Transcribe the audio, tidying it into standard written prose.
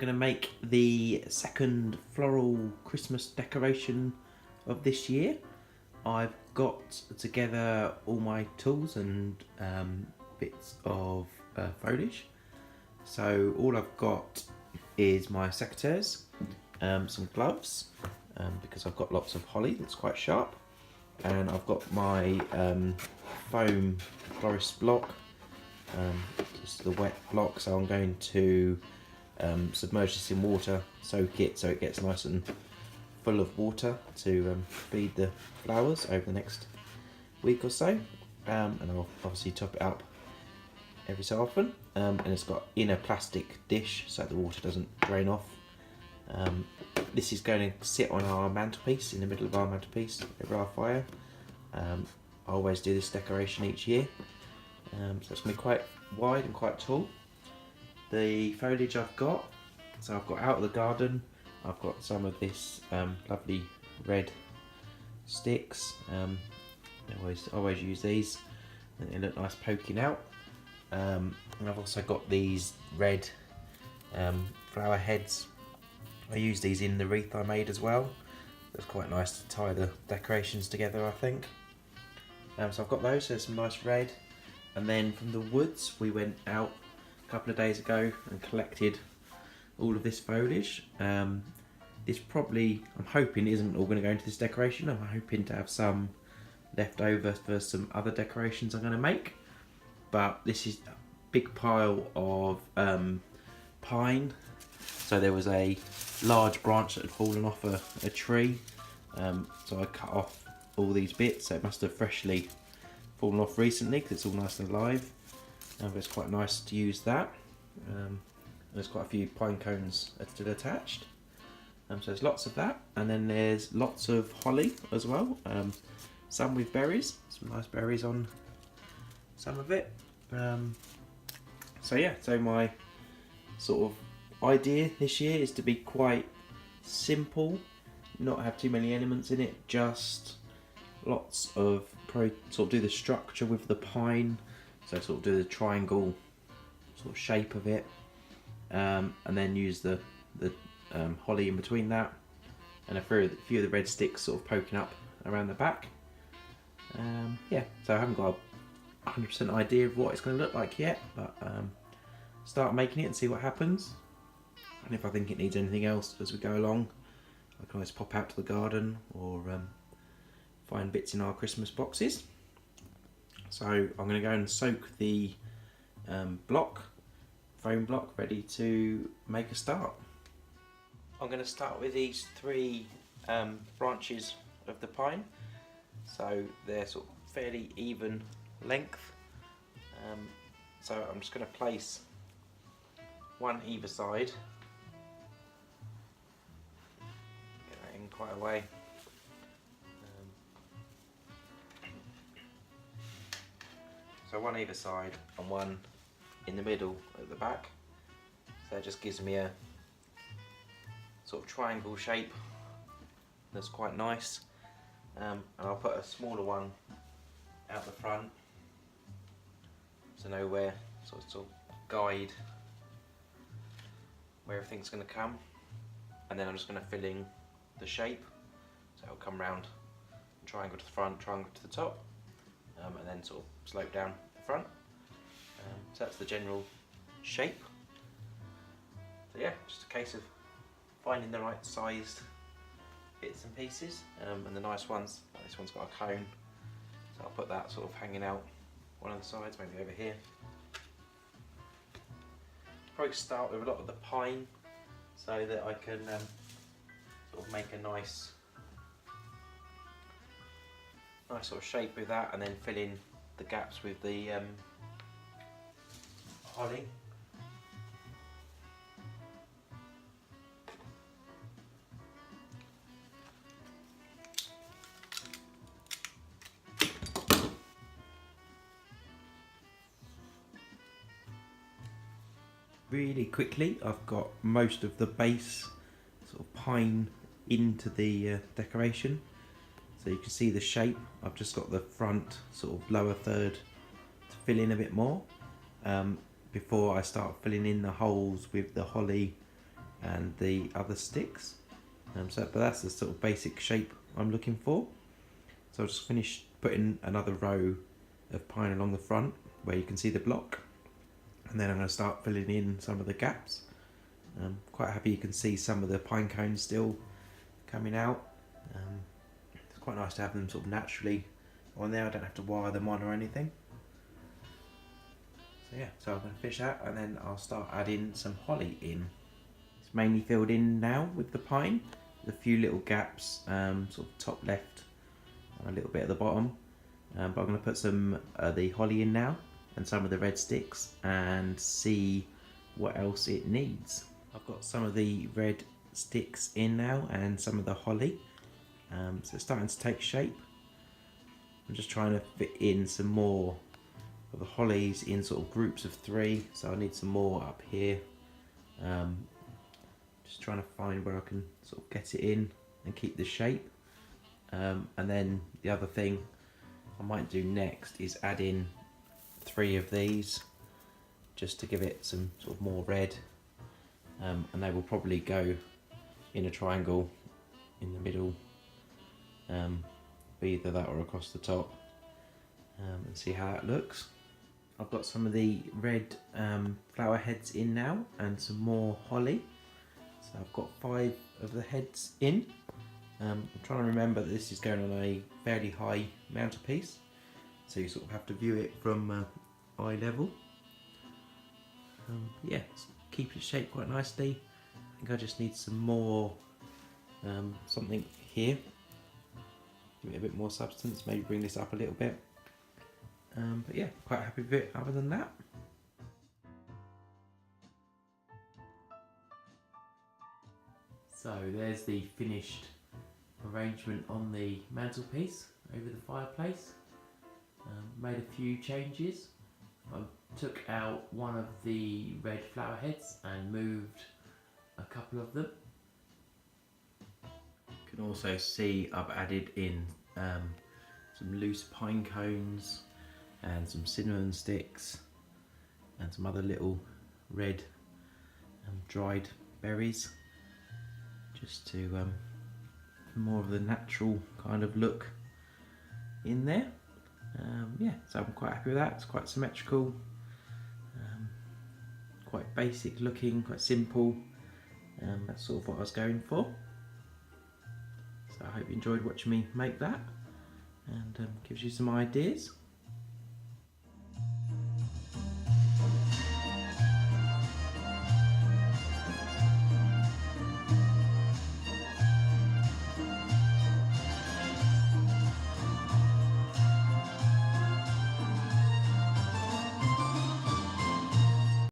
going to make the second floral Christmas decoration of this year. I've got together all my tools and bits of foliage. So all I've got is my secateurs, some gloves, because I've got lots of holly that's quite sharp, and I've got my foam florist block, just the wet block, so I'm going to submerge this in water, soak it so it gets nice and full of water to feed the flowers over the next week or so, and I'll obviously top it up every so often, and it's got in a plastic dish so the water doesn't drain off. This is going to sit on our mantelpiece, in the middle of our mantelpiece over our fire. I always do this decoration each year, so it's going to be quite wide and quite tall. The foliage I've got, so I've got out of the garden, I've got some of this lovely red sticks. I always use these, and they look nice poking out. And I've also got these red flower heads. I use these in the wreath I made as well. It's quite nice to tie the decorations together, I think. So I've got those, so some nice red. And then from the woods, we went out a couple of days ago and collected all of this foliage. This probably, I'm hoping, isn't all going to go into this decoration. I'm hoping to have some left over for some other decorations I'm going to make. But this is a big pile of pine. So there was a large branch that had fallen off a tree. So I cut off all these bits. So it must have freshly fallen off recently because it's all nice and alive. But it's quite nice to use that. There's quite a few pine cones that are still attached. So there's lots of that. And then there's lots of holly as well. Some with berries, some nice berries on some of it. So yeah, so my sort of idea this year is to be quite simple, not have too many elements in it, just lots of sort of do the structure with the pine, so sort of do the triangle sort of shape of it, and then use the holly in between that, and a few of the red sticks sort of poking up around the back. Yeah, so I haven't got a 100% idea of what it's going to look like yet, but start making it and see what happens. And if I think it needs anything else as we go along, I can always pop out to the garden or find bits in our Christmas boxes. So I'm going to go and soak the foam block, ready to make a start. I'm going to start with these three branches of the pine, so they're sort of fairly even length. So I'm just going to place one either side, get that in quite a way. So one either side and one in the middle at the back. So it just gives me a sort of triangle shape that's quite nice. And I'll put a smaller one out the front to know where, sort of guide where everything's going to come, and then I'm just going to fill in the shape, so it'll come round, triangle to the front, triangle to the top, and then sort of slope down the front. So that's the general shape. So yeah, just a case of finding the right sized bits and pieces, and the nice ones. This one's got a cone, so I'll put that sort of hanging out one of the sides, maybe over here. Probably start with a lot of the pine so that I can sort of make a nice sort of shape with that, and then fill in the gaps with the holly. Really quickly, I've got most of the base sort of pine into the decoration, so you can see the shape. I've just got the front sort of lower third to fill in a bit more before I start filling in the holes with the holly and the other sticks. But that's the sort of basic shape I'm looking for. So I'll just finish putting another row of pine along the front where you can see the block, and then I'm going to start filling in some of the gaps. Quite happy you can see some of the pine cones still coming out. It's quite nice to have them sort of naturally on there. I don't have to wire them on or anything. So yeah, so I'm going to finish that and then I'll start adding some holly in. It's mainly filled in now with the pine. There's a few little gaps, sort of top left and a little bit at the bottom. But I'm going to put some the holly in now and some of the red sticks and see what else it needs. I've got some of the red sticks in now and some of the holly. So it's starting to take shape. I'm just trying to fit in some more of the hollies in sort of groups of 3, so I need some more up here. Just trying to find where I can sort of get it in and keep the shape. And then the other thing I might do next is add in 3 of these just to give it some sort of more red, and they will probably go in a triangle in the middle, either that or across the top, and see how that looks. I've got some of the red flower heads in now and some more holly. So I've got 5 of the heads in. I'm trying to remember that this is going on a fairly high mantelpiece, so you sort of have to view it from eye level. Yeah, it's keep its shape quite nicely. I think I just need some more something here. Give it a bit more substance, maybe bring this up a little bit. But yeah, quite happy with it other than that. So there's the finished arrangement on the mantelpiece over the fireplace. Made a few changes. I took out one of the red flower heads and moved a couple of them. You can also see I've added in some loose pine cones and some cinnamon sticks and some other little red dried berries, just to more of the natural kind of look in there. Yeah, so I'm quite happy with that. It's quite symmetrical, quite basic looking, quite simple. That's sort of what I was going for. So I hope you enjoyed watching me make that, and gives you some ideas.